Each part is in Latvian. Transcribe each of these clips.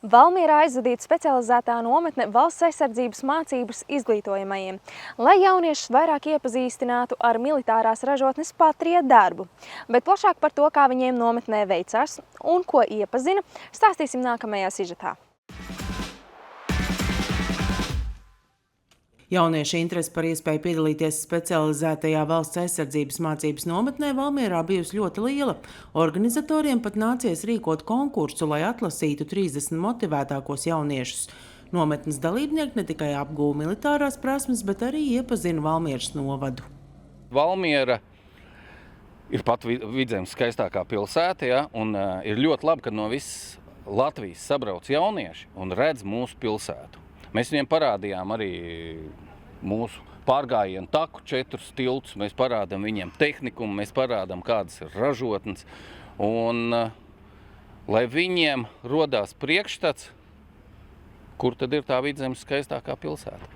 Valmierā aizvadīta specializētā nometne valsts aizsardzības mācības izglītojamajiem, lai jauniešus vairāk iepazīstinātu ar militārās ražotnes Patrija darbu. Bet plašāk par to, kā viņiem nometnē veicās un ko iepazina, stāstīsim nākamajā sižetā. Jauniešu interese par iespēju piedalīties specializētajā valsts aizsardzības mācības nometnē Valmierā bijusi ļoti liela. Organizatoriem pat nācies rīkot konkursu, lai atlasītu 30 motivētākos jauniešus. Nometnes dalībnieki ne tikai apguva militārās prasmes, bet arī iepazina Valmieras novadu. Valmiera ir pat Vidzemes skaistākā pilsēta, ja, un ir ļoti labi, ka no visas Latvijas sabrauc jaunieši un redz mūsu pilsētu. Mēs viņiem parādījām arī mūsu pārgājienu taku, 4 tiltus, mēs parādām viņiem tehnikumu, mēs parādām, kādas ir ražotnes. Un lai viņiem rodās priekšstats, kur tad ir tā Vidzemes skaistākā pilsēta.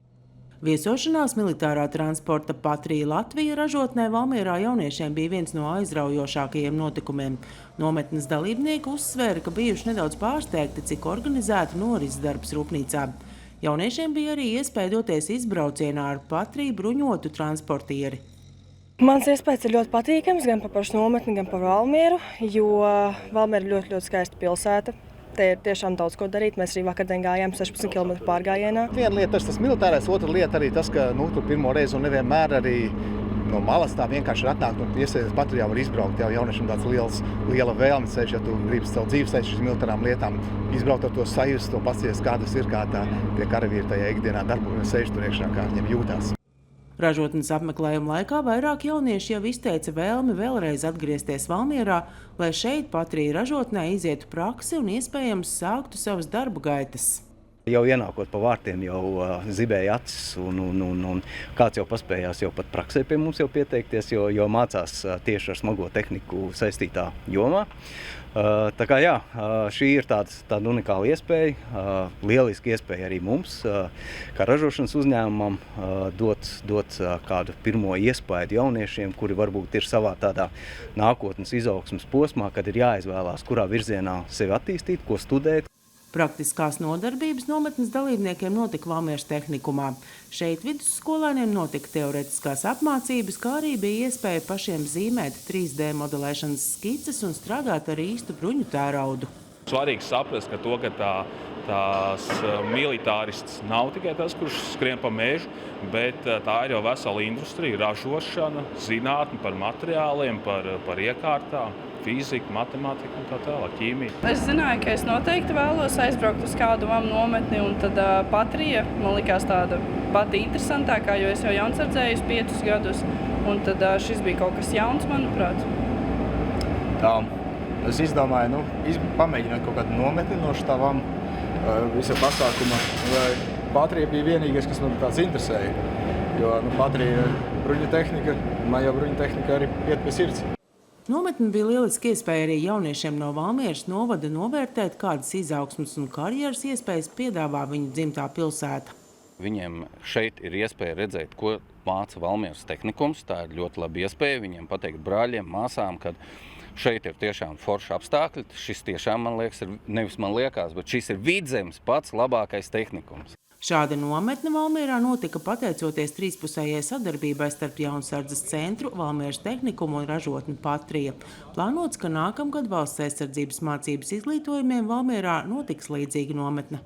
Viesošanās militārā transporta Patrija Latvija ražotnē Valmierā jauniešiem bija viens no aizraujošākajiem notikumiem. Nometnes dalībnieki uzsvēra, ka bijuši nedaudz pārsteigti, cik organizēta norises darbs rūpnīcā. Jauniešiem bija arī iespēja doties izbraucienā ar Patriju bruņotu transportieri. Mans iespējas ir ļoti patīkams gan par pašu nometni, gan par Valmieru, jo Valmiera ir ļoti skaista pilsēta. Te ir tiešām daudz ko darīt. Mēs arī vakardien gājām 16 km pārgājienā. Viena lieta ir tas militārais, otra lieta arī tas, ka tur pirmo reizi un nevienmēr arī no malas tā vienkārši ir atnākt un iesēties Patrijā var izbraukt. Jauniešiem tāds liela vēlme ceļš, ja tu gribi savu dzīves ceļu šīs militārām lietām, izbraukt ar to sajust, to pasties, kā tas ir, kā tie karavīri tajā ikdienā darbu un sēž tur iekšā, kā viņiem jūtās. Ražotnes apmeklējuma laikā vairāk jaunieši jau izteica vēlmi vēlreiz atgriezties Valmierā, lai šeit Patrija ražotnē izietu praksi un iespējams sāktu savas darba gaitas. Jau ienākot pa vārtiem, jau zibēja acis un kāds jau paspējās jau pat praksē pie mums jau pieteikties, jo mācās tieši ar smago tehniku saistītā jomā. Tā kā jā, šī ir tāda unikāla iespēja, lieliski iespēja arī mums, kā ražošanas uzņēmumam, dot kādu pirmo iespēju jauniešiem, kuri varbūt ir savā tādā nākotnes izaugsmes posmā, kad ir jāizvēlās, kurā virzienā sevi attīstīt, ko studēt. Praktiskās nodarbības nometnes dalībniekiem notika Valmieras tehnikumā. Šeit vidusskolēniem notika teoretiskās apmācības, kā arī bija iespēja pašiem zīmēt 3D modelēšanas skices un strādāt ar īstu bruņu tēraudu. Svarīgi saprast, ka tās militārists nav tikai tas, kurš skrien pa mežu, bet tā ir jau vesela industrija, ražošana, zinātne par materiāliem, par iekārtām, fizika, matemātika un tā tālāk, ķīmija. Es zināju, ka es noteikti vēlos aizbraukt uz kādu nometni, un tad Patrija man likās tāda pati interesantākā, jo es jau jaunsardzēju 5 gadus, un tad šis bija kaut kas jauns, manuprāt. Tā. Es izdomāju, pamēģināt kaut kādu nometni no štāvām visa pasākuma. Patrija bija vienīgais, kas man tāds interesēja, jo Patrija bruņu tehnika, man jau bruņu tehnika arī iet pie sirds. Nometne bija lieliski iespēja arī jauniešiem no Valmieras novada novērtēt, kādas izaugsmes un karjeras iespējas piedāvā viņu dzimtā pilsēta. Viņiem šeit ir iespēja redzēt, ko māca Valmieras tehnikums. Tā ir ļoti laba iespēja viņiem pateikt brāļiem, māsām, kad šeit ir tiešām forši apstākļi. Šis tiešām, man liekas, nevis man liekas, bet šis ir Vidzemes pats labākais tehnikums. Šāda nometne Valmierā notika pateicoties trīspusējai sadarbībai starp Jaunsardzes centru, Valmieras tehnikumu un ražotni Patrija. Plānots, ka nākamgad valsts aizsardzības mācības izglītojumiem Valmierā notiks līdzīga nometne.